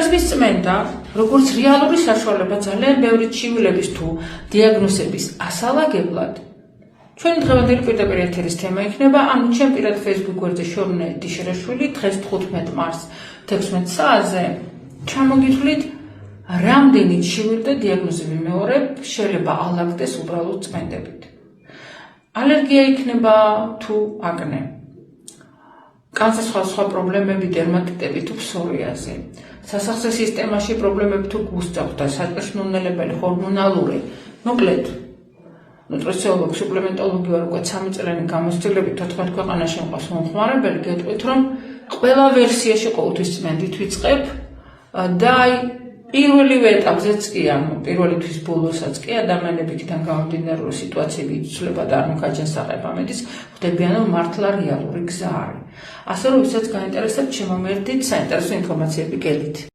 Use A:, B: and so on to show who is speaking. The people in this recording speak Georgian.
A: პლაზმის წმენდა, როგორც რეალური საშუალება ძალიან ბევრი ჩივილების თუ დიაგნოზების ასალაგებლად, ჩვენი დღევანდელი პირდაპირ ეთერის თემა იქნება, ანუ ჩემ პირად Facebook გვერდზე შორნე დიშერაშვილი დღეს 15 მარტს 16 საათზე ჩამოგითვლით რამდენი ჩივილი და დიაგნოზები მეორე შეიძლება ალაგდეს უბრალოდ წმენდებით. ალერგია იქნება თუ აკნე, კანსა სხვა პრობლემები, დერმატიტები თუ ფსორიაზი, სასახსე სისტემაში პრობლემები თუ გუსწავთ და საწვრთნელებელი ჰორმონალური, მოკლედ ნუტრიციოლოგი, სუპლემენტოლოგი ვარ უკვე 3 წლიანი გამოცდილებით 14 ქვეყანაში მყავს მომხმარებელი, გეტყვით რომ ყველა ვერსიაში ყოველთვის წმენდით ვიწყებ და პირველივე ეტაპზეც კი, ანუ პირველი თვის ბოლოსაც კი ადამიანებიდან გამომდინარე რომ სიტუაციები იცვლება და არ მოგაჯანსაღებ ამედის, ხვდებიან რომ მართლა რეალური გზა არის. ასე რომ ვისაც გაინტერესებთ, შემომერდით საინტერესო ინფორმაციები გელით.